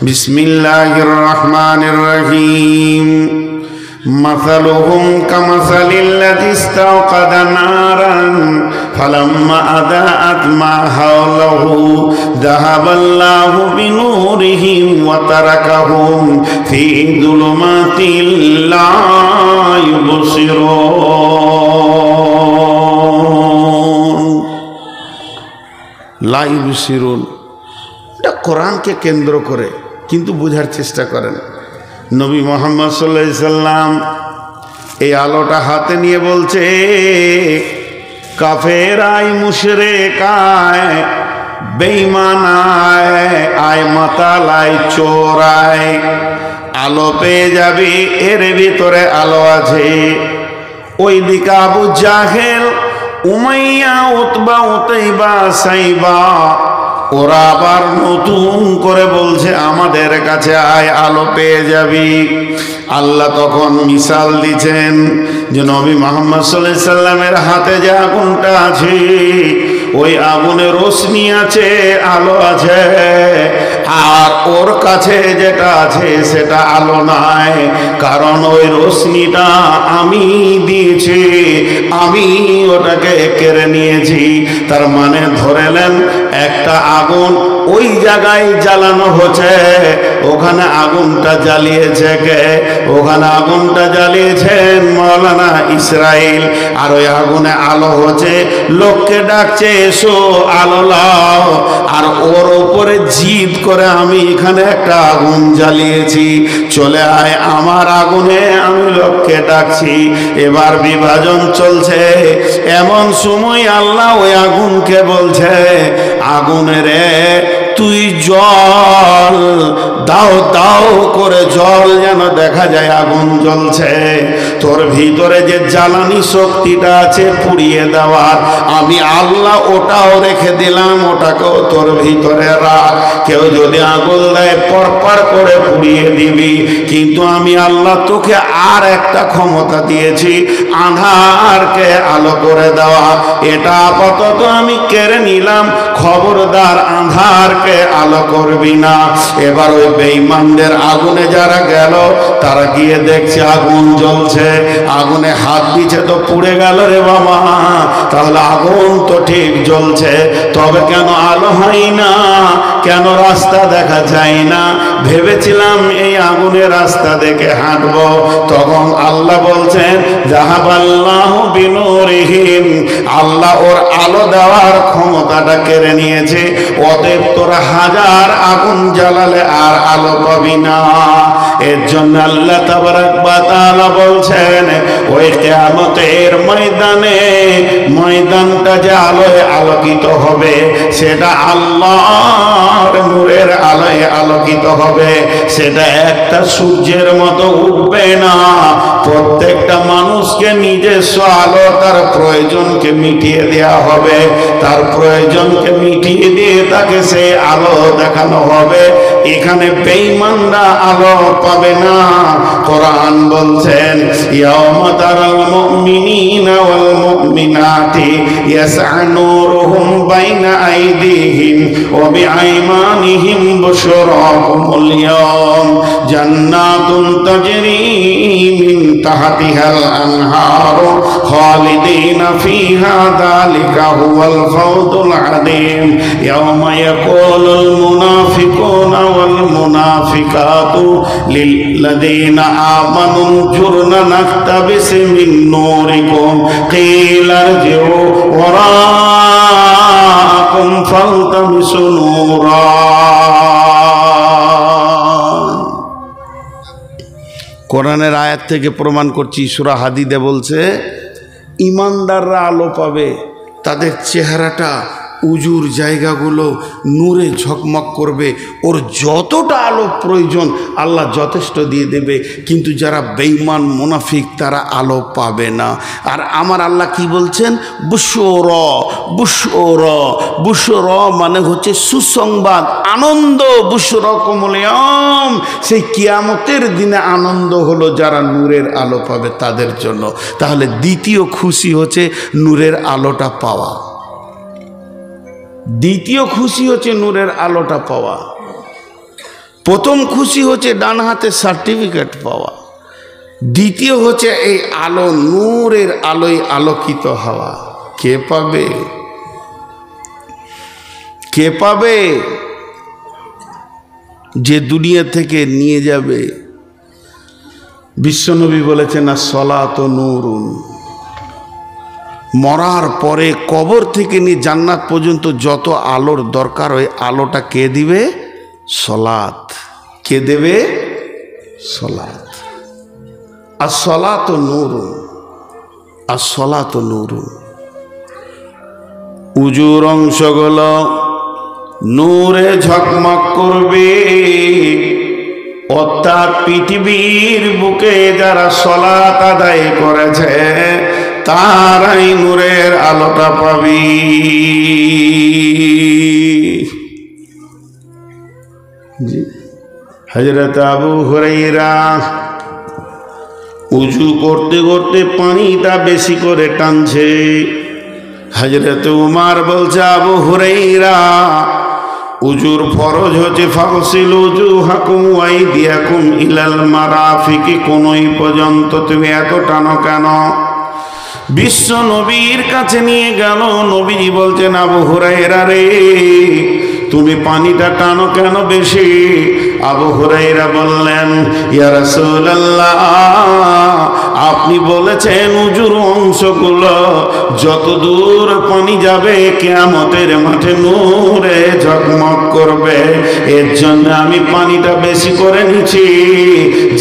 বিসমিল্লাহির রহমানির রহিম। মাসালুহুম কামাসালিল্লাযী ইসতাওকাদা নারান ফালাম্মা আযাআত মা হাওলাহু যাহাবাল্লাহু বিনূরিহিম ওয়া তারাকাহুম ফী যুলুমাতিল লা ইউবসিরুন। এটা কোরআনকে কেন্দ্র করে, কিন্তু বোঝার চেষ্টা করেন। নবী মুহাম্মদ সাল্লাল্লাহু আলাইহি সাল্লাম এই আলোটা হাতে নিয়ে বলছে, কাফেরাই মুশরিকায় বেঈমানায় আয় মাতালায় চোরায় আলো পেয়ে যাবি, এর ভিতরে আলো আছে। ওই দিকে আবু জাহেল, উমাইয়া, উতবা, উতাইবা, সাইবা, ওরা আবার নতুন করে বলছে আমাদের কাছে আয়, আলো পেয়ে যাবি। আল্লাহ তখন মিসাল দিচ্ছেন যে নবী মুহাম্মদ সাল্লাল্লাহু আলাইহি সাল্লামের হাতে যে আগুনটা আছে, ওই আগুনে রোশনি আছে, আলো আছে। আর ওর কাছে যেটা আছে সেটা আলো নাই, কারণ ওই রোশনিটা আমি দিয়েছি, আমি ওটাকে কেড়ে নিয়েছি। তার মানে ধরেলেন একটা আগুন ওই জায়গায় জ্বালানো হচ্ছে, ওখানে আগুনটা জ্বালিয়েছে কে? ওখানে আগুনটা জ্বালিয়েছেন মাওলানা ইসরাইল। আর ওই আগুনে আলো হচ্ছে, লোককে ডাকছে এসো আলো লাও। আর ওর উপরে জিদ করে আমি এখানে একটা আগুন জ্বালিয়েছি, চলে আয় আমার আগুনে, আমি লোককে ডাকছি। এবার বিভাজন চলছে। এমন সময় আল্লাহ ওই আগুনকে বলছে, আগুনের তুই জল দাও, দাও করে জল যেন দেখা যায় আগুন জ্বলছে। তোর ভিতরে যে জ্বালানি শক্তিটা আছে পুড়িয়ে দেওয়ার, আমি আল্লাহ ওটাও রেখে দিলাম, ওটাকেও তোর ভিতরে রাখ। কেউ যদি আগুন দেয় পরপর করে পুড়িয়ে দিবি, কিন্তু আমি আল্লাহ তোকে আর একটা ক্ষমতা দিয়েছি, আঁধারকে আলো করে দেওয়া। এটা আপাতত আমি কেড়ে নিলাম, খবরদার আঁধারকে আলো করবি না। এবার ওই বেঈমানদের আগুনে যারা গেল, তারা গিয়ে দেখছে আগুন জ্বলছে, আগুনে হাত দিচ্ছে তো পুড়ে গেল রে বাবা। তাহলে আগুন তো ঠিক জ্বলছে, তবে কেন আলো হয় না? কেন রাস্তা দেখা যায় না? ভেবেছিলাম এই আগুনের রাস্তা দেখে হাঁটবো। তখন আল্লাহ বলছেন, যাহাবাল্লাহু বিনূরিহিম, আল্লাহ ওর আলো দেওয়ার ক্ষমতাটা কেড়ে নিয়েছে। অতএব তোরা হাজার আগুন জ্বালালে আর আলো পাবি না। এর জন্য আল্লাহ তাবারাক ওয়া তাআলা বলছেন, ওই কিয়ামতের ময়দানে, ময়দানটা যে আলোয় আলোকিত হবে, সেটা আল্লাহর নূরের আলোয় আলোকিত হবে। সেটা একটা সূর্যের মতো উঠবে না। প্রত্যেকটা মানুষকে নিজস্ব আলো, তার প্রয়োজনকে মিটিয়ে দেওয়া হবে। তার প্রয়োজনকে মিটিয়ে দিয়ে তাকে সেই আলো দেখানো হবে। এখানে বেঈমানরা আলো পাবে না। কোরআন বলছেন, ইয়াওমা তারাল মুমিনিনা ওয়াল মুমিনাতি ইয়াসআ নূরুহুম বাইনা আইদিহিম ওয়া বিআইমানিহিম বুশরাকুমুল ইয়াওম জান্নাতুন তাজরি মিন তাহতিহাল আনহারু খালিদিনা ফিহা যালিকা হুয়াল ফাওজুল আযীম। ইয়াওমা ইয়াকুলুল মুনাফিকুনা ওয়াল মুনাফিকাতু লিল্লাযীনা আমানু জুরনা নাকতাবিস মিন নূরিকুম কিলা ইরজিউ ওয়ারাআকুম ফালতামিসু নূরা। কোরআনের আয়াত থেকে প্রমাণ করছি, সূরা হাদীদে বলছে ঈমানদাররা আলো পাবে, তাদের চেহারাটা, উজুর জায়গাগুলো নূরে ঝকমক করবে। ওর যতটা আলো প্রয়োজন আল্লাহ যথেষ্ট দিয়ে দেবে। কিন্তু যারা বেঈমান মুনাফিক, তারা আলো পাবে না। আর আমার আল্লাহ কি বলছেন? বুশরা, বুশরা, বুশরা মানে হচ্ছে সুসংবাদ, আনন্দ। বুশরাকুমুল ইয়াওম, সেই কিয়ামতের দিনে আনন্দ হলো যারা নূরের আলো পাবে তাদের জন্য। তাহলে দ্বিতীয় খুশি হচ্ছে নূরের আলোটা পাওয়া। দ্বিতীয় খুশি হচ্ছে নূরের আলোটা পাওয়া। প্রথম খুশি হচ্ছে ডান হাতে সার্টিফিকেট পাওয়া, দ্বিতীয় হচ্ছে এই আলো, নূরের আলোয় আলোকিত হওয়া। কে পাবে? কে পাবে? যে দুনিয়া থেকে নিয়ে যাবে। বিশ্বনবী বলেছেন as-সালাতু নূরুন, মরার পরে কবর থেকে নিয়ে জান্নাত পর্যন্ত যত আলোর দরকার ওই আলোটা কে দিবে? সলাত। কে দেবে? সলাত। as-সালাতু নূরুন, as-সালাতু নূরুন। উজুর অংশগুলো নূরে ঝকমক করবে, অর্থাৎ পৃথিবীর বুকে যারা সলাত আদায় করেছে তারাই নূরের আলোটা পাবি। হযরত আবু হুরায়রা উজু করতে করতে পানিটা বেশি করে টানছে। হযরত উমর বলছে, আবু হুরায়রা উজুর ফরজ হচ্ছে ফাগসিলু উজুহাকুম ওয়া আইদিয়াকুম ইলাল মারাফিকি, কোনই পর্যন্ত তুমি এত টানো কেন? বিশ্ব নবীর কাছে নিয়ে গেল, নবীজি বলছেন, আবু হুরায়রা রে তুমি পানিটা টানো কেন বেশি? আবু হুরায়রা বললেন, ইয়া রাসূলুল্লাহ আপনি বলেছেন উজুর অংশগুলো যত দূর পানি যাবে কিয়ামতের মাঠে নূরে ঝকমক করবে, এর জন্য আমি পানিটা বেশি করে নিচ্ছি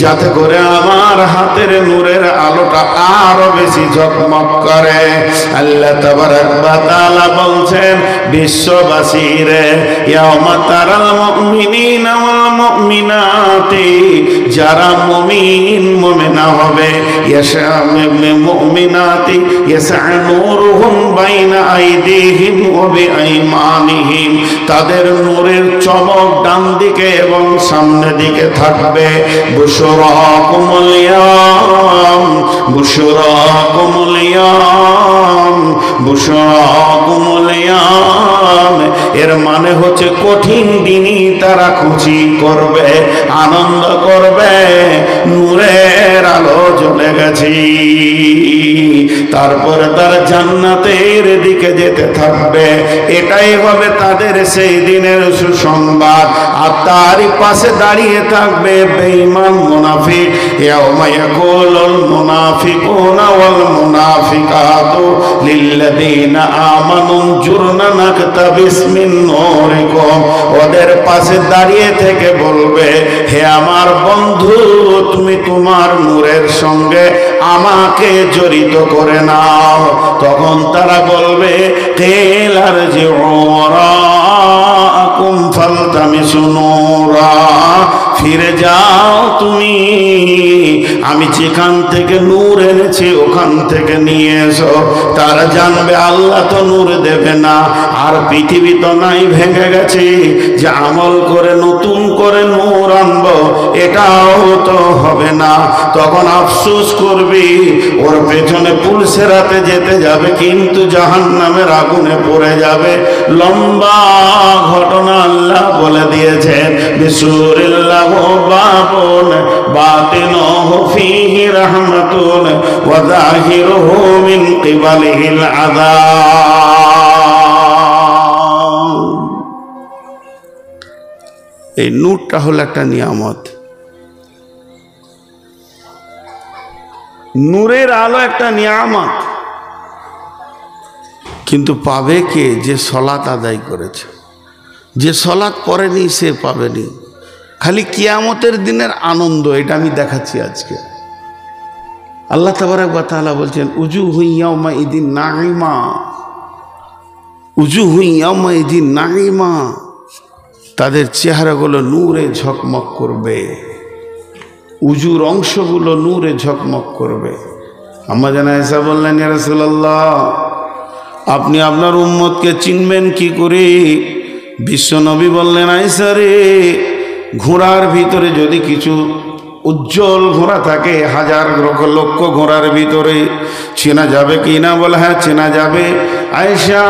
যাতে করে আমার হাতের নূরের আলোটা আরো বেশি ঝকমক করে। আল্লাহ তাবারাক ওয়া তাআলা বলছেন, বিশ্ববাসীরে ইয়াউমা তারাল মুমিনিনা ওয়াল মুমিনাতি, যারা মুমিন মুমিনা হবে, মুমিনাতি ইয়াসআ নূরুহুম বাইনা আইদিহিম ওয়া বিআইমানিহিম, তাদের নূরের চমক ডান দিকে এবং সামনে দিকে থাকবে। বুশরাকুমুল ইয়াম, বুশরাকুমুল ইয়াম, বুশরাকুমুল ইয়াম, এর মানে হচ্ছে কঠিন দিনই তারা খুশি করবে, আনন্দ করবে, নূরের আলো জ্বলে গেছে। তারপরে তারা জান্নাতের দিকে যেতে থাকবে, এটাই হবে তাদের সেই দিনের সুসংবাদ। আর তারই পাশে দাঁড়িয়ে থাকবে বেঈমান মুনাফিক। ইয়াউমা ইয়াকুলুল মুনাফিকুনা ওয়াল মুনাফিকাতু লিল্লাযীনা আমানু জুরনা নাকতাবিস মিন নূরিকুম, ওদের পাশে দাঁড়িয়ে থেকে বলবে, হে আমার বন্ধু তুমি তোমার নূরের সঙ্গে আমাকে জড়িত করে নাও। তখন তারা বলবে, কিল আরজিউ ওয়ারাকুম ফালতামিসু নূরা, ফিরে যাও তুমি, আমি যেখান থেকে নূর এনেছি ওখান থেকে নিয়ে এসো। তারা জানবে আল্লাহ তো নূর দেবে না, আর পৃথিবী তো নাই, ভেঙে গেছে, যে আমল করে নতুন করে নূর আনবো এটাও তো হবে না। তখন আফসোস করবি, ওর পেছনে পুলসেরাতে যেতে যাবে কিন্তু জাহান্নামের আগুনে পড়ে যাবে। লম্বা ঘটনা আল্লাহ বলে দিয়েছেন, বিসুরিল্লাহু বাবুন বাতিনুহু ফীহি রাহমাতুন ওয়া যাহিরুহু মিন কিবালিহিল আযাব। এই নূরটা হলো একটা নিয়ামত, নূরের আলো একটা নিয়ামত, কিন্তু পাবে কে? যে সলাত আদায় করেছে। যে সলাত পড়েনি সে পাবেনি। খালি কিয়ামতের দিনের আনন্দ, এটা আমি দেখাচ্ছি আজকে। আল্লাহ তাবারাক ওয়া তাআলা বলছেন, উজুহু ইয়াওমাইদিন নাঈমা, উজুহু ইয়াওমাইদিন নাঈমা, তাদের চেহারাগুলো নূরে ঝকমক করবে, উজুর অংশগুলো নূরে ঝকমক করবে। আম্মা জান আয়েশা বললেন, ইয়া রাসূলুল্লাহ আপনি আপনার উম্মতকে চিনবেন কি করে? বিশ্ব নবী বললেন, আয়েশা রে, ঘোড়ার ভিতরে যদি কিছু উজ্জ্বল ঘোড়া থাকে, হাজার লক্ষ ঘোড়ার ভিতরে। চেনা যাবে কি না? বলে হ্যাঁ চেনা যাবে। আয়েশা,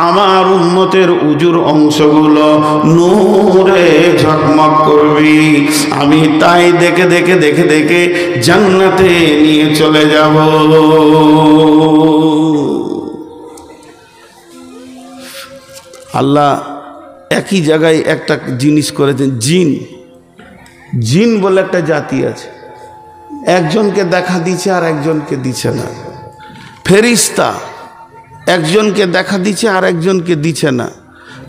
আমার উম্মতের উজুর অংশগুলো নূরে ঝকমক করবি, আমি তাই দেখে দেখে দেখে দেখে জান্নাতে নিয়ে চলে যাব। আল্লাহ একই জায়গায় একটা জিনিস করেছেন। জিন বলে একটা জাতি আছে, একজনকে দেখা দিচ্ছে আর একজনকে দিচ্ছে না। ফেরিস্তা একজনকে দেখা দিচ্ছে আর একজনকে দিচ্ছে না।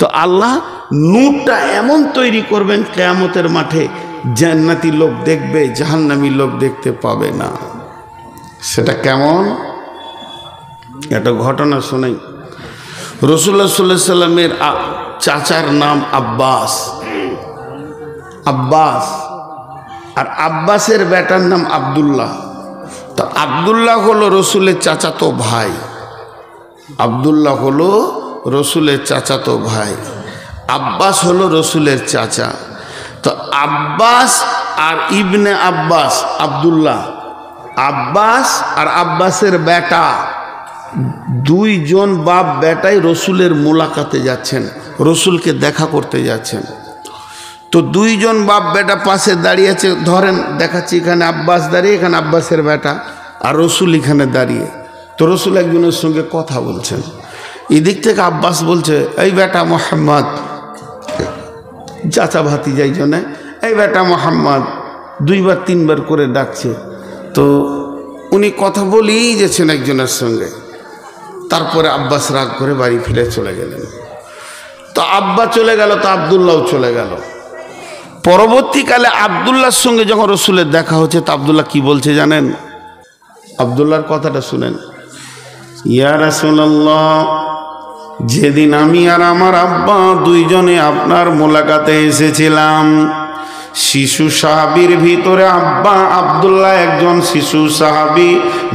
তো আল্লাহ নূরটা এমন তৈরি করবেন কিয়ামতের মাঠে, জান্নাতি লোক দেখবে, জাহান্নামী লোক দেখতে পাবে না। সেটা কেমন? একটা ঘটনা শোনাই। রাসূলুল্লাহ সাল্লাল্লাহু আলাইহি সাল্লামের চাচার নাম আব্বাস। আর আব্বাসের বেটার নাম আব্দুল্লাহ। তো আব্দুল্লাহ হলো রসুলের চাচাতো ভাই, আব্দুল্লাহ হলো রসুলের চাচাতো ভাই, আব্বাস হলো রসুলের চাচা। তো আব্বাস আর ইবনে আব্বাস, আব্দুল্লাহ, আব্বাস আর আব্বাসের বেটা, দুইজন বাপ বেটাই রসুলের মোলাকাতে যাচ্ছেন, রসুলকে দেখা করতে যাচ্ছেন। তো দুইজন বাপ বেটা পাশে দাঁড়িয়ে আছে, ধরেন দেখাচ্ছি, এখানে আব্বাস দাঁড়িয়ে, এখানে আব্বাসের বেটা, আর রসুল এখানে দাঁড়িয়ে। তো রসুল একজনের সঙ্গে কথা বলছেন। এদিক থেকে আব্বাস বলছে, এই বেটা মোহাম্মদ, চাচা ভাতিজাই জনে, এই বেটা মোহাম্মদ, দুইবার তিনবার করে ডাকছে। তো উনি কথা বলেই যাচ্ছেন একজনের সঙ্গে। তারপরে আব্বাস রাগ করে বাড়ি ফিরে চলে গেলেন। তো আব্বা চলে গেল, তো আব্দুল্লাহও চলে গেল। পরবর্তীকালে আব্দুল্লাহর সঙ্গে যখন রসুলের দেখা হচ্ছে, তো আব্দুল্লাহ কি বলছে জানেন? আব্দুল্লাহর কথাটা শুনেন। ইয়া রাসূলুল্লাহ, যেদিন আমি আর আমার আব্বা দুইজনে আপনার মোলাকাতে এসেছিলাম, শিশু সাহাবীর ভিতরে আব্বা আব্দুল্লাহ একজন শিশু সাহাবী,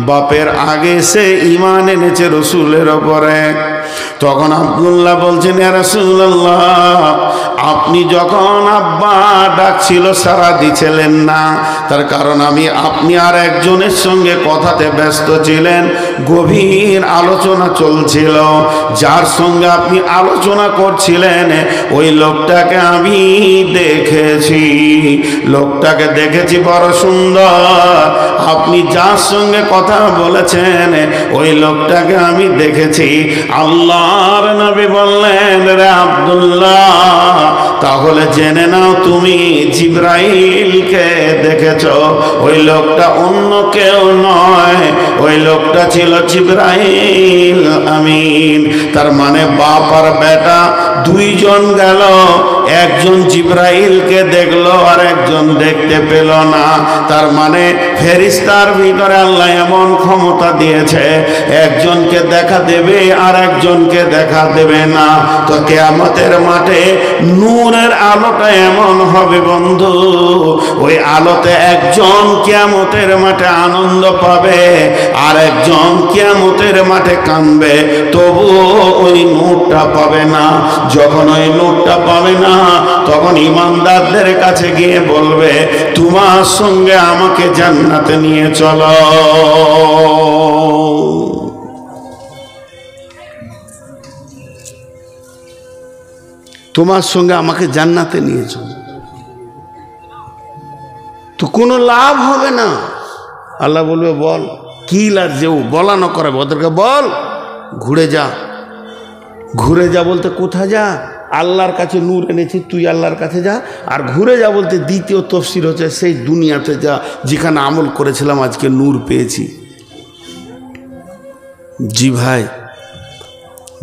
বাপের আগে সে ঈমান এনেছে রসুলের ওপরে। তখন আব্দুল্লাহ বলছেন, ইয়া রাসূলুল্লাহ, আপনি যখন আব্বা ডাকছিল সাড়া দিছিলেন না, তার কারণ আপনি আর একজনের সঙ্গে কথাতে ব্যস্ত ছিলেন, গভীর আলোচনা চলছিল। যার সঙ্গে আপনি আলোচনা করছিলেন ওই লোকটাকে আমি দেখেছি, লোকটাকে দেখেছি বড় সুন্দর। আপনি যার সঙ্গে কথা বলেছেন ওই লোকটাকে আমি দেখেছি। আল্লাহর নবী বললেন, রে আব্দুল্লাহ, তাহলে জেনে নাও তুমি জিবরাইলকে দেখেছ। ওই লোকটা অন্য কেউ নয়, ওই লোকটা ছিল জিবরাইল আমিন। তার মানে বাপ আর বেটা দুইজন গেল, একজন জিবরাইলকে দেখলো আর একজন দেখতে পেল না। তার মানে ফেরেশতার ভিতরে আল্লাহ এমন ক্ষমতা দিয়েছে, একজনকে দেখা দেবে আর একজনকে দেখা দেবে না। তো কিয়ামতের মাঠে নূরের আলোটা এমন হবে বন্ধু, ওই আলোতে একজন কিয়ামতের মাঠে আনন্দ পাবে আর একজন কিয়ামতের মাঠে কাঁদবে, তবুও ওই নূরটা পাবে না। যখন ওই নূরটা পাবে না, তখন ঈমানদারদের কাছে গিয়ে বলবে, তোমার সঙ্গে আমাকে জান্নাতে নিয়ে চলো। তোমার সঙ্গে আমাকে জান্নাতে নিয়ে চলো। তো কোনো লাভ হবে না। আল্লাহ বলবে, বল কি লাভ? যে বলা না করাবে, ওদেরকে বল ঘুরে যা। ঘুরে যা বলতে কোথা যা? আল্লাহর কাছে নূর এনেছি, তুই আল্লাহর কাছে যা। আর ঘুরে যা বলতে দ্বিতীয় তফসির হচ্ছে সেই দুনিয়াতে যা, যেখানে আমল করেছিলাম আজকে নূর পেয়েছি। জি ভাই,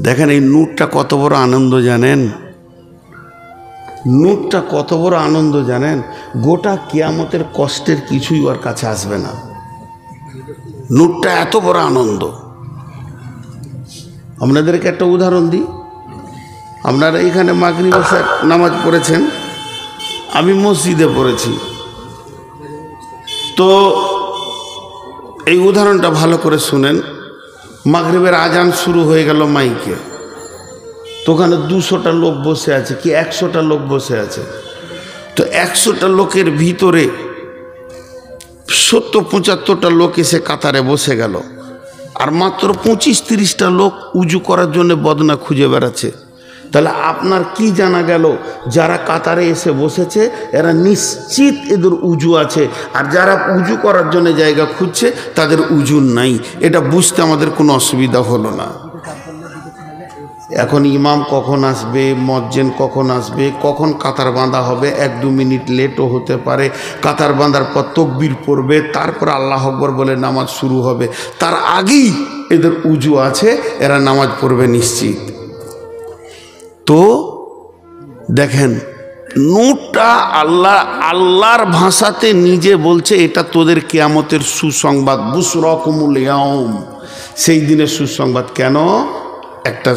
দেখেন এই নূরটা কত বড় আনন্দ জানেন? নূরটা কত বড় আনন্দ জানেন? গোটা কিয়ামতের কষ্টের কিছুই ওর কাছে আসবে না। নূরটা এত বড় আনন্দ। আপনাদেরকে একটা উদাহরণ দিই। আপনারা এইখানে মাগরিব নামাজ পড়েছেন, আমি মসজিদে পড়েছি। তো এই উদাহরণটা ভালো করে শুনেন। মাগরিবের আজান শুরু হয়ে গেল মাইকে, তো ওখানে 200টা লোক বসে আছে, কি 100টা লোক বসে আছে। তো 100টা লোকের ভিতরে 70-75টা লোক এসে কাতারে বসে গেল, আর মাত্র 25-30টা লোক উজু করার জন্য বদনা খুঁজে বেড়াচ্ছে। তাহলে আপনার কি জানা গেল যারা কাতারে এসে বসেছে এরা নিশ্চিত এদের উজু আছে, আর যারা উজু করার জন্য জায়গা খুঁজছে তাদের উজু নাই। এটা বুঝতে আমাদের কোনো অসুবিধা হলো না। এখন ইমাম কখন আসবে, মজ্জেন কখন আসবে, কখন কাতার বাঁধা হবে, 1-2 মিনিট লেটও হতে পারে। কাতার বাঁধার পর তকবীর পড়বে, তারপর আল্লাহ আকবার বলে নামাজ শুরু হবে। তার আগেই এদের উজু আছে, এরা নামাজ পড়বে নিশ্চিত। তো দেখেন নূরটা আল্লাহর ভাষাতে নিজে বলছে এটা তোদের কিয়ামতের সুসংবাদ, বুশরাকুমুল ইয়াউম, সেই দিনের সুসংবাদ। কেন? একটা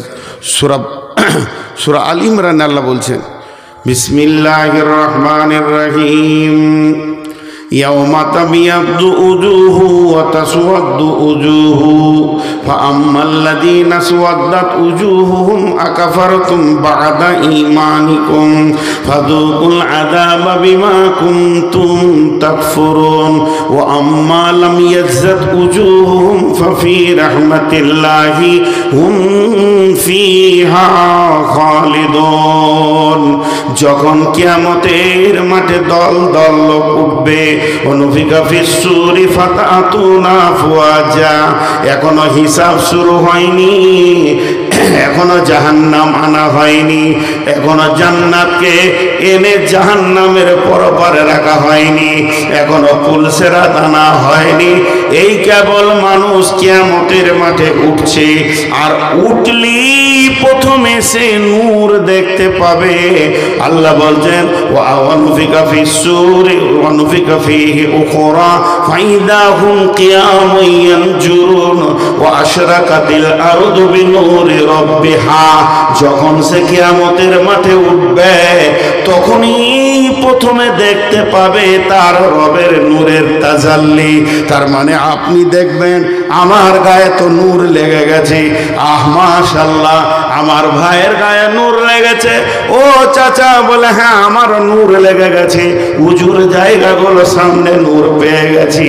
সূরা আল ইমরান আল্লাহ বলছেন বিসমিল্লাহির রহমানির রহিম ইয়াউমা তাবিয়াদ্দু উজুহু ওয়া তাসওয়াদ্দু উজুহু ফাআম্মাল্লাযীনা আসওয়াদ্দাত উজুহুহুম আকাফারতুম বা'দা ঈমানিকুম ফাযুকুল আযাবা বিমা কুনতুম তাকফুরুন ওয়া আম্মা লাম ইয়াযযাত উজুহুহুম ফাফি রাহমাতিল্লাহি হুম ফিহা খালিদুন। যখন কিয়ামতের মাঠে দল দল লোক উঠবে, অনুফিকা ফিস-সূরি ফাতাতুনা আফওয়াজা, এখনো হিসাব শুরু হয়নি, এখনো জাহান্নাম আনা হয়নি, এখনো জান্নাতকে এনে জাহান্নামের পরপারে রাখা হয়নি, এখনো পুলসেরাত আনা হয়নি। এই কেবল মানুষ কিয়ামতের মাঠে উঠছে, আর উঠলি প্রথমে সে নূর দেখতে পাবে। আল্লাহ বলছেন ওয়া অনুফিকা ফিস-সূরি ওয়া অনুফিকা ফীহি উখরা ফাইদা হুম কিয়ামুন ইয়ানজুরুন ওয়া আশরাকাতিল আরদু বিনূরি রাব্বিহা। যখন সে কিয়ামতের মাঠে উঠবে তখনই প্রথমে দেখতে পাবে তার রবের নূরের তাজাল্লি। তার মানে আপনি দেখবেন আমার গায়ে তো নূর লেগে গেছে, আহ মাশাআল্লাহ আমার ভাইয়ের গায়ে নূর লেগেছে। ও চাচা বলে হ্যাঁ আমারও নূর লেগে গেছে, উজুর জায়গাগুলো সামনে নূর পেয়ে গেছি।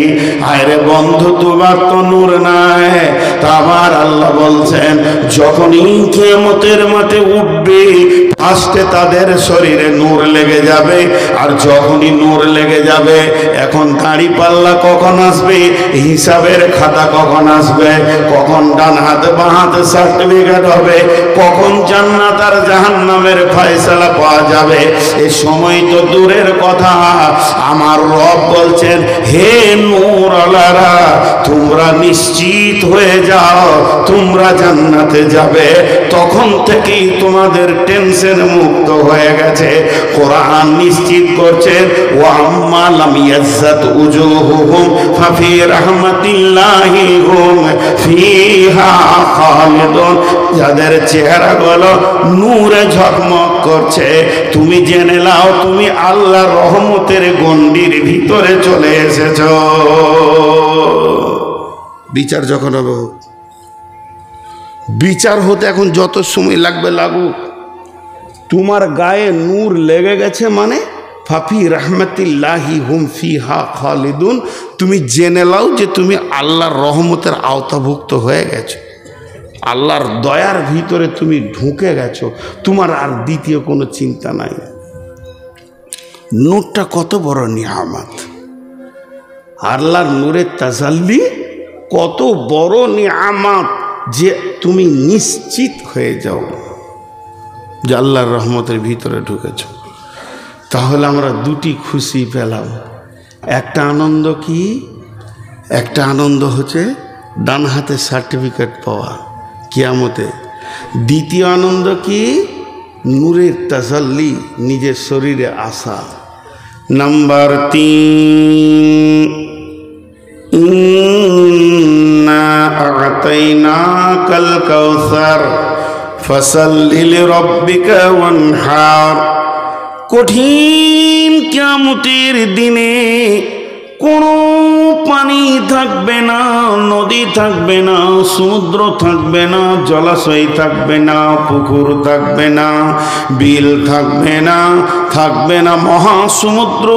আরে বন্ধু তোমার তো নূর নাই। তা আমার আল্লাহ বলছেন যখনই কিয়ামতের মাঠে উঠবে ফার্স্টে তাদের শরীরে নূর লেগে যাবে, আর যখনই নূর লেগে যাবে এখন দাড়ি পাল্লা কখন আসবে, হিসাবের খাতা কখন আসবে, কখন ডান হাতে বাঁ হাতে সার্টিফিকেট হবে, কখন জান্নাত আর জাহান্নামের ফয়সালা পাওয়া যাবে, এই সময় তো দূরের কথা। আমার রব বলছেন হে নূর আলারা তোমরা নিশ্চিত হয়ে যাও, তোমরা জান্নাতে যাবে। তখন থেকেই তোমাদের টেনশন মুক্ত হয়ে গেছে। কোরআন নিশ্চিত করছে ওয়া আম্মা লাম ইয়াজ্জাত উজুহুহুম ফাফি রাহমাতিল্লাহি হুম ফিহা খালিদুন। যাদের চেহারাগুলো নূরে ঝকমক করছে তুমি জেনে নাও তুমি আল্লাহর রহমতের গণ্ডির ভিতরে চলে এসেছো। বিচার যখন হবে, বিচার হতে এখন যত সময় লাগবে লাগুক, তোমার গায়ে নূর লেগে গেছে মানে ফাফি রাহমাতিল্লাহি হুম ফিহা খালিদুন, তুমি জেনে নাও যে তুমি আল্লাহর রহমতের আওতাভুক্ত হয়ে গেছো, আল্লাহর দয়ার ভিতরে তুমি ঢুকে গেছো, তোমার আর দ্বিতীয় কোনো চিন্তা নাই। নূরটা কত বড় নিয়ামত, আল্লাহর নূরের তাজাল্লি কত বড় নিয়ামত যে তুমি নিশ্চিত হয়ে যাও যে আল্লাহর রহমতের ভিতরে ঢুকেছ। তাহলে আমরা দুটি খুশি পেলাম। একটা আনন্দ কি? একটা আনন্দ হচ্ছে ডান হাতে সার্টিফিকেট পাওয়া কিয়ামতে। দ্বিতীয় আনন্দ কি? নূরের তাজাল্লি নিজের শরীরে আসা। নাম্বার 3 ইন্না আ'তাইনাকাল কাউসার ফাসাল্লি লিরাব্বিকা ওয়ানহার। কঠিন কিয়ামতের দিনে কোনো পানি থাকবে না, নদী থাকবে না, সমুদ্র থাকবে না, জলাশয় থাকবে না, পুকুর থাকবে না, বিল থাকবে না, থাকবে না মহাসমুদ্র,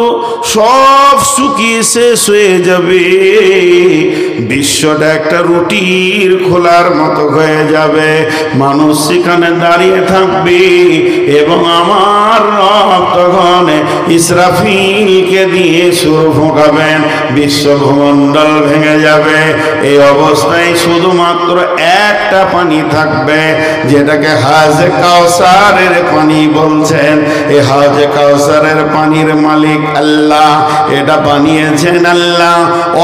সব শুকিয়ে শেষ হয়ে যাবে। বিশ্বটা একটা রুটির খোলার মতো হয়ে যাবে। মানুষ সেখানে দাঁড়িয়ে থাকবে এবং আমার রব তখন ইসরাফিলকে দিয়ে সুর ফোঁকাবেন, বিশ্বভূমণ্ডল ভেঙে যাবে। এই অবস্থায় শুধুমাত্র একটা পানি থাকবে, যেটাকে হাজে কাউসারের পানি বলছেন। এই হাজে কাউসারের পানির মালিক আল্লাহ, এটা বানিয়েছেন আল্লাহ।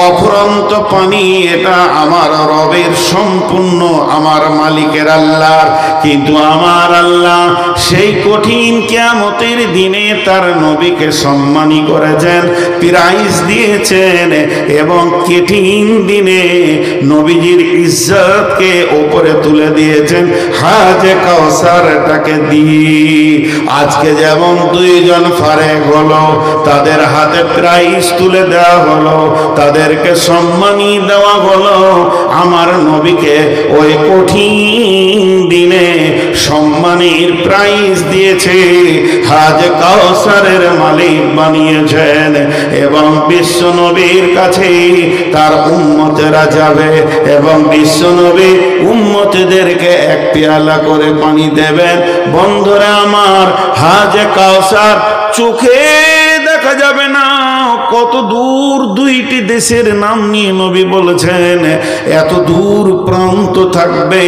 অফুরন্ত পানি, এটা আমার রবের, সম্পূর্ণ আমার মালিকের আল্লাহর। কিন্তু আমার আল্লাহ সেই কঠিন কিয়ামতের দিনে তার নবীকে সম্মানী করেছেন, প্রাইজ দিয়েছেন এবং কঠিন দিনে নবীজির ইজ্জতকে উপরে তুলে দিয়েছেন হাজে কাউসারটাকে দিয়ে। আজকে যেমন দুইজন ফারেক হলো, তাদের হাতে প্রাইজ তুলে দেওয়া হলো, তাদেরকে সম্মানী দেওয়া হলো, আমার নবীকে ওই কঠিন দিনে সম্মানের প্রাইজ দিয়েছে, হাজে কাউসারের মালিক বানিয়েছেন। এবং বিশ্ব নবীর কাছে তার উম্মতেরা যাবে এবং বিশ্ব নবী উম্মতদেরকে এক পেয়ালা করে পানি দেবেন। বন্ধুরা আমার, হাজে কাউসার চোখে দেখা যাবে না। কত দূর দুইটি দেশের নাম নিয়ে নবী বলেছেন, এত দূর প্রান্ত থাকবে।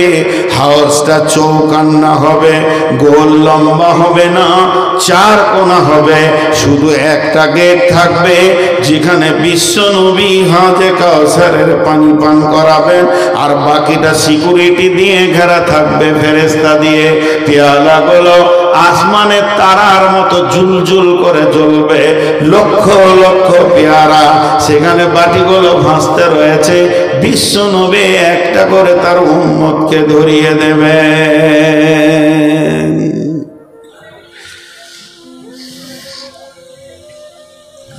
হাউসটা চৌকান্না হবে, গোল লম্বা হবে না, চার কোনা হবে, শুধু একটা গেট থাকবে যেখানে বিশ্ব নবী হাজে কাউসারের পানি পান করাবেন, আর বাকিটা সিকিউরিটি দিয়ে ঘেরা থাকবে, ফেরেশতা দিয়ে। পেয়ালাগুলো আসমানের তারার মতো ঝুলঝুল করে জ্বলবে, লক্ষ লক্ষ পেয়ারা সেখানে বাটিগুলো ভাসতে রয়েছে। বিশ্ব নবী একটা করে তার উম্মতকে ধরিয়ে দেবে।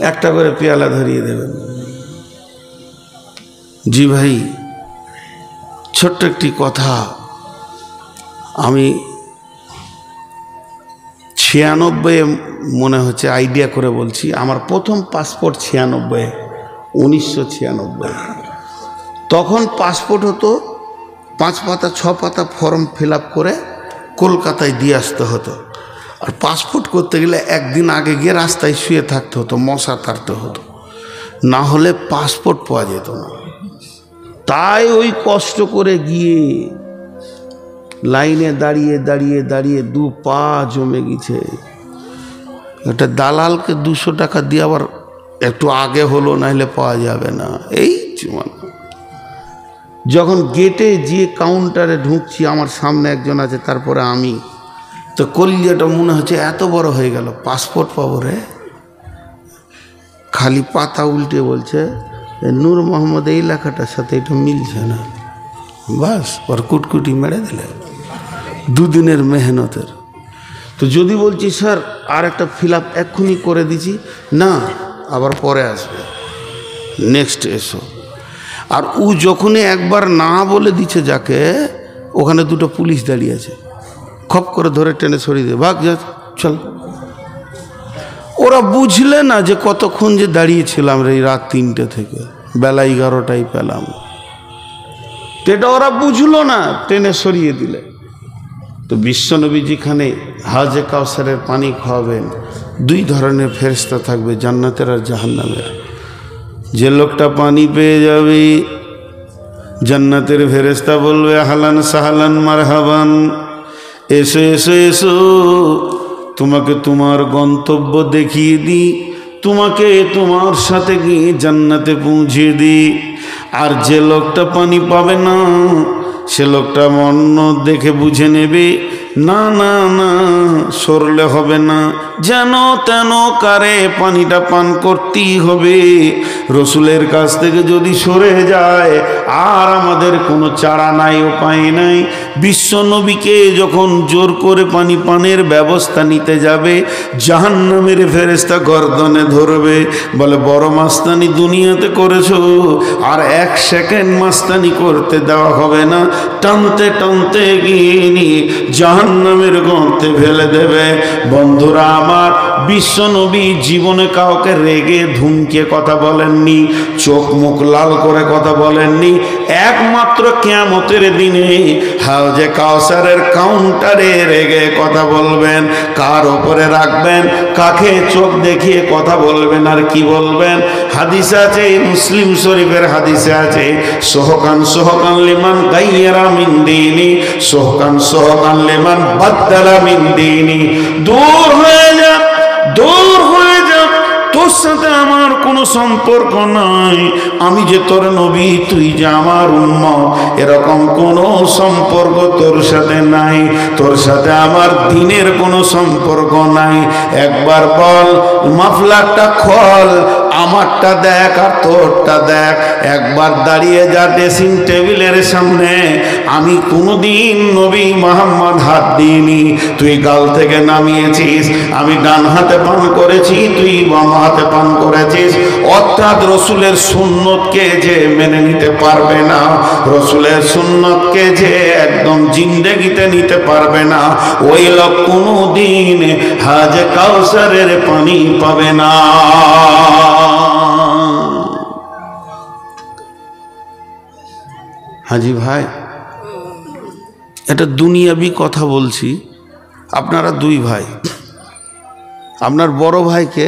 একটা করে পেয়ালা ধরিয়ে দেবেন। জি ভাই, ছোট্ট একটি কথা, আমি 96 মনে হচ্ছে আইডিয়া করে বলছি, আমার প্রথম পাসপোর্ট 96, 1996। তখন পাসপোর্ট হতো 5 পাতা 6 পাতা ফর্ম ফিল আপ করে কলকাতায় দিয়ে আসতে হতো। আর পাসপোর্ট করতে গেলে একদিন আগে গিয়ে রাস্তায় শুয়ে থাকতে হতো, মশা তাড়তে হতো, না হলে পাসপোর্ট পাওয়া যেত না। তাই ওই কষ্ট করে গিয়ে লাইনে দাঁড়িয়ে দাঁড়িয়ে দাঁড়িয়ে 2 পা জমে গেছে। একটা দালালকে 200 টাকা দিয়ে আবার একটু আগে হলো, নাহলে পাওয়া যাবে না। এই যখন গেটে গিয়ে কাউন্টারে ঢুকছি, আমার সামনে একজন আছে, তারপরে আমি, তো কলিজাটা মনে হচ্ছে এত বড় হয়ে গেল, পাসপোর্ট পাবো রে। খালি পাতা উল্টে বলছে নূর মোহাম্মদ এই লেখাটার সাথে এটা মিলছে না। বাস ওর কুটকুটি মেরে দিলে 2 দিনের মেহনতের। তো যদি বলছি স্যার আর একটা ফিল আপ এক্ষুনি করে দিছি, না আবার পরে আসবে, নেক্সট এসো। আর ও যখনই একবার না বলে দিচ্ছে যাকে, ওখানে 2টো পুলিশ দাঁড়িয়ে আছে, খপ করে ধরে টেনে সরিয়ে দিয়ে ভাগ যা চল। ওরা বুঝলে না যে কতক্ষণ যে দাঁড়িয়েছিলাম রে, রাত 3টে থেকে বেলা 11টায় পেলাম। এটা ওরা বুঝলো না, টেনে সরিয়ে দিলে। তো বিশ্বনবী যেখানে হাজে কাউসারের পানি খাওয়াবেন, 2 ধরনের ফেরেশতা থাকবে, জান্নাতের আর জাহান্নামের। যে লোকটা পানি পেয়ে যাবে, জান্নাতের ফেরেশতা বলবে আহলান সাহলান মারহাবান, এসো এসো এসো, তোমাকে তোমার গন্তব্য দেখিয়ে দিই, তোমাকে তোমার সাথে গিয়ে জান্নাতে পৌঁছে দিই। আর যে লোকটা পানি পাবে না, সে লোকটা অন্য দেখে বুঝে নেবে, না না না সরলে হবে না, যেন তেন কারে পানিটা পান করতেই হবে। রসুলের কাছ থেকে যদি সরে যায় আর আমাদের কোনো চারা নাই, উপায় নাই, বিশ্ব নবীকে যখন জোর করে পানি পানের ব্যবস্থা নিতে যাবে, জাহান্নামের ফেরেশতা গর্দনে ধরবে, বলে বড় মাস্তানি দুনিয়াতে করেছো, আর 1 সেকেন্ড মাস্তানি করতে দেওয়া হবে না। টানতে টানতে গিয়ে জাহান্নামের গর্তে ফেলে দেবে। বন্ধুরা আমার, বিশ্ব নবী জীবনে কাউকে রেগে ধুমকে কথা বলেননি, চোখ মুখ লাল করে কথা বলেননি। একমাত্র কিয়ামতের দিনে হাউজে কাউসারের কাউন্টারে রেগে কথা বলবেন। কার ওপরে রাখবেন, কাকে চোখ দেখিয়ে কথা বলবেন আর কি বলবেন? হাদিসে আছে, মুসলিম শরীফের হাদিসে আছে, সোহকান সোহকান লিমান গায়্যারা মিন দীনি, সোহকান সোহকান লিমান বাদদালা মিন দীনি। দূর হয়ে যা, দূর হয়ে যা, তোর সাথে আমার কোনো সম্পর্ক নাই। আমি যে তোর নবী, তুই যে আমার উম্মত, এরকম কোনো সম্পর্ক তোর সাথে নাই। তোর সাথে আমার দিনের কোনো সম্পর্ক নাই। একবার বল, মাফলারটা খোল, আমারটা দেখ আর তোরটা দেখ। একবার দাঁড়িয়ে যা ড্রেসিং টেবিলের সামনে। আমি কোনোদিন নবী মুহাম্মদ হাত দিইনি, তুই গাল থেকে নামিয়েছিস। আমি ডান হাতে পান করেছি, তুই বাম হাতে পান করেছিস। অর্থাৎ রসুলের সুন্নতকে যে মেনে নিতে পারবে না, রসুলের সুন্নতকে যে একদম জিন্দেগিতে নিতে পারবে না, ওই লোক কোনোদিন হাজে কাউসারের পানি পাবে না। হাজি ভাই, এটা দুনিয়াবি কথা বলছি। আপনারা 2 ভাই, আপনার বড় ভাইকে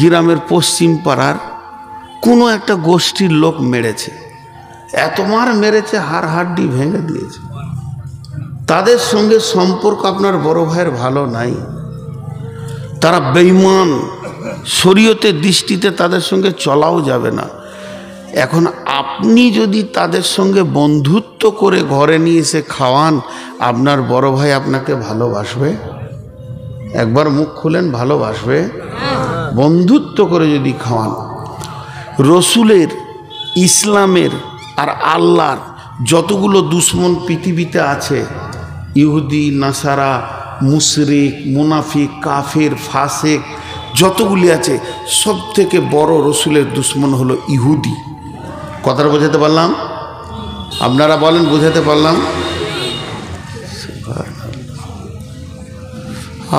গ্রামের পশ্চিম পাড়ার কোনো একটা গোষ্ঠীর লোক মেরেছে, এত মার মেরেছে, হাড় হাড্ডি ভেঙে দিয়েছে। তাদের সঙ্গে সম্পর্ক আপনার বড় ভাইয়ের ভালো নাই, তারা বেঈমান, শরীয়তের দৃষ্টিতে তাদের সঙ্গে চলাও যাবে না। এখন আপনি যদি তাদের সঙ্গে বন্ধুত্ব করে ঘরে নিয়ে এসে খাওয়ান, আপনার বড় ভাই আপনাকে ভালোবাসবে? একবার মুখ খুলেন, ভালোবাসবে? বন্ধুত্ব করে যদি খাওয়ান। রসুলের, ইসলামের আর আল্লাহর যতগুলো দুশ্মন পৃথিবীতে আছে, ইহুদি, নাসারা, মুশরিক, মুনাফিক, কাফের, ফাসেক, যতগুলি আছে, সব থেকে বড় রসুলের দুশ্মন হলো ইহুদি। কথাটা বোঝাতে পারলাম? আপনারা বলেন, বোঝাতে পারলাম?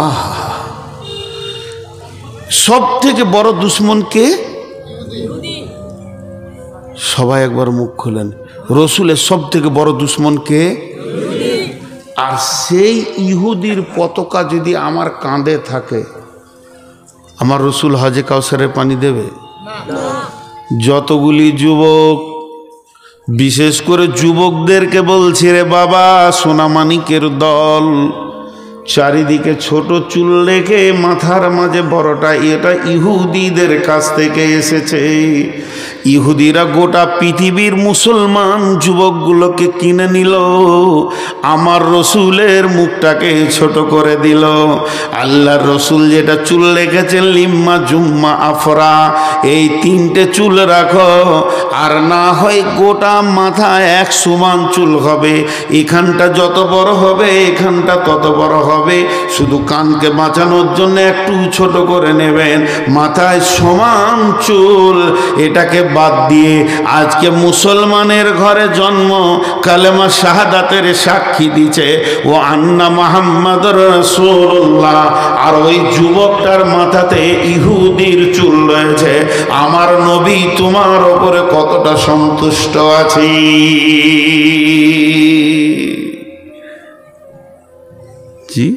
আহা, সব থেকে বড় দুশ্মন কে? সবাই একবার মুখ খোলেন। রসুলের সব থেকে বড় দুশ্মন কে? আর সেই ইহুদির পতাকা যদি আমার কাঁধে থাকে, আমার রসুল হাজে কাউসারের পানি দেবে? যতগুলি যুবক, বিশেষ করে যুবকদেরকে বলছি, রে বাবা, সোনামানিকের দল, চারিদিকে ছোট চুল রেখে মাথার মাঝে বড়টা, এটা ইহুদিদের কাছ থেকে এসেছে। ইহুদিরা গোটা পৃথিবীর মুসলমান যুবকগুলোকে কিনে নিল, আমার রসুলের মুখটাকে ছোট করে দিল। আল্লাহর রসুল যেটা চুল রেখেছেন, লিম্মা জুম্মা আফরা, এই 3টে চুল রাখো, আর না হয় গোটা মাথা এক সমান চুল হবে। এখানটা যত বড় হবে, এখানটা তত বড় হবে। শুধু কানকে বাঁচানোর জন্য একটু ছোট করে নেবেন, মাথায় সমান চুল। এটাকে বাদ দিয়ে আজকে মুসলমানের ঘরে জন্ম, কালেমা শাহাদাতের সাক্ষী দিচ্ছে, ও আন্না মুহাম্মাদুর রাসূলুল্লাহ, আর ওই যুবকটার মাথাতে ইহুদির চুল রয়েছে। আমার নবী তোমার উপরে কতটা সন্তুষ্ট আছে? জি,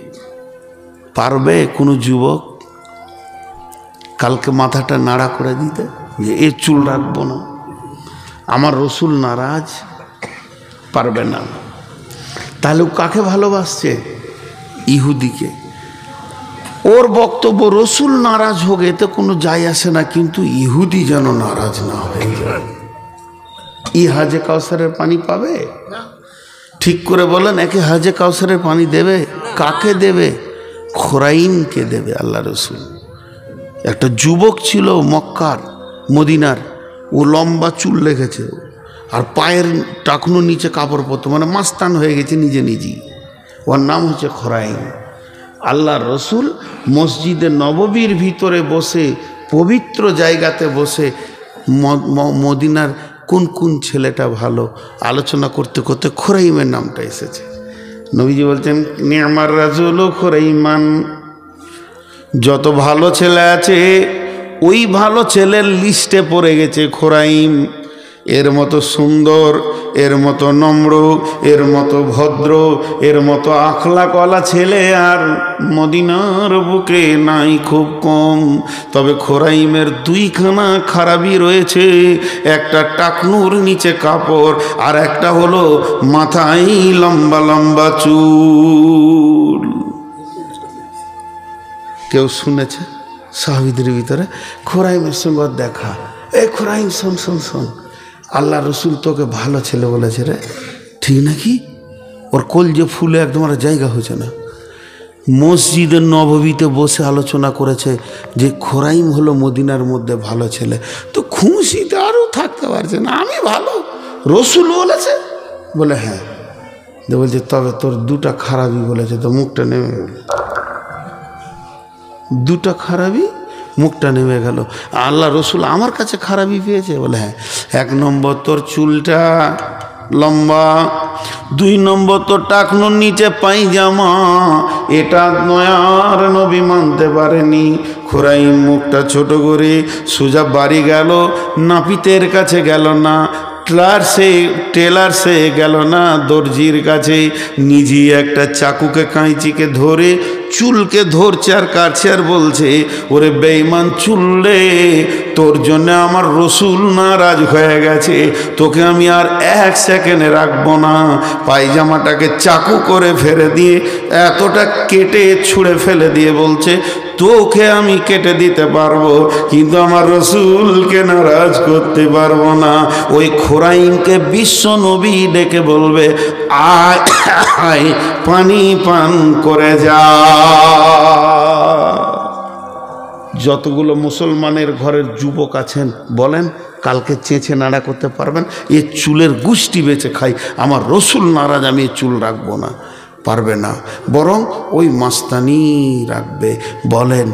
পারবে কোনো যুবক কালকে মাথাটা নাড়া করে দিতে যে এ চুল রাখবো না, আমার রসুল নারাজ? পারবে না। তাহলে কাকে ভালোবাসছে? ইহুদিকে। ওর বক্তব্য রসুল নারাজ হোক, এতে কোনো যায় আসে না, কিন্তু ইহুদি যেন নারাজ না হয়ে যায়। ই হাজে কাউসারের পানি পাবে? ঠিক করে বলেন, একে হাজে কাউসারের পানি দেবে? কাকে দেবে? খোরাইনকে দেবে আল্লাহ রসুল। একটা যুবক ছিল মক্কার, মদিনার, ও লম্বা চুল রেখেছে, আর পায়ের টাকনো নিচে কাপড় পরতো, মানে মাস্তান হয়ে গেছে নিজে নিজেই। ওর নাম হচ্ছে খোরাইম। আল্লাহ রসুল মসজিদে নববীর ভিতরে বসে, পবিত্র জায়গাতে বসে মদিনার কোন কোন ছেলেটা ভালো আলোচনা করতে করতে খোরাইমের নামটা এসেছে। নবীজি বলছেন নি'মার রাজুলু খোরাইমান, যত ভালো ছেলে আছে ওই ভালো ছেলের লিস্টে পড়ে গেছে খোরাইম। এর মতো সুন্দর, এর মতো নম্র, এর মতো ভদ্র, এর মতো আখলাকওয়ালা ছেলে আর মদিনার বুকে নাই, খুব কম। তবে খোরাইমের দুইখানা খারাপই রয়েছে, একটা টাকনুর নিচে কাপড়, আর একটা হলো মাথায় লম্বা লম্বা চুল। কেউ শুনেছে সাহাবীদের ভিতরে খোরাইমের সঙ্গে দেখা? এ খোরাইম শোন শোন শোন, আল্লাহ রসুল তোকে ভালো ছেলে বলেছে রে। ঠিক নাকি? ওর কলজে ফুলে একদম আর জায়গা হয়েছে না। মসজিদের নববীতে বসে আলোচনা করেছে যে খোরাইম হলো মদিনার মধ্যে ভালো ছেলে। তো খুশিতে আরও থাকতে পারছে না, আমি ভালো, রসুল বলেছে বলে হ্যাঁ। বলছে তবে তোর দুটা খারাপই বলেছে, তো মুখটা নেমে গেল, দুটা খারাপই মুখটা নেমে গেল। আল্লাহ রসুল আমার কাছে খারাপই পেয়েছে বলে হ্যাঁ। 1 নম্বর তোর চুলটা লম্বা, 2 নম্বর তোর টাকনোর নিচে পায়জামা, এটা নয়ার নবী মানতে পারেনি। খোরাইম মুখটা ছোট করে সোজা বাড়ি গেল, নাপিতের কাছে গেল না, টেলার্সে গেল না, দর্জির কাছে, নিজে একটা চাকুকে কাঁচিকে ধরে চুলকে ধরছে আর কাটছে আর বলছে ওরে বেঈমান চুল রে, তোর জন্য আমার রসুল নারাজ হয়ে গেছে, তোকে আমি আর 1 সেকেন্ডে রাখবো না। পায়জামাটাকে চাকু করে ফেলে দিয়ে, এতটা কেটে ছুঁড়ে ফেলে দিয়ে বলছে তোকে আমি কেটে দিতে পারবো, কিন্তু আমার রসুলকে নারাজ করতে পারবো না। ওই খোরাইমকে বিশ্ব নবী ডেকে বলবে আয় আয় পানি পান করে যা। যতগুলো মুসলমানের ঘরের যুবক আছেন বলেন কালকে চেঁচে নাড়া করতে পারবেন? এ চুলের গুষ্টি বেঁচে খাই, আমার রসুল নারাজ, আমি এ চুল রাখবো না। পারবে না, বরং ওই মাস্তানি রাখবে। বলেন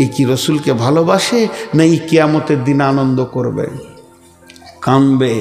এ কি রসুলকে ভালোবাসে, না এই কিয়ামতের দিন আনন্দ করবে, কাঁদবে?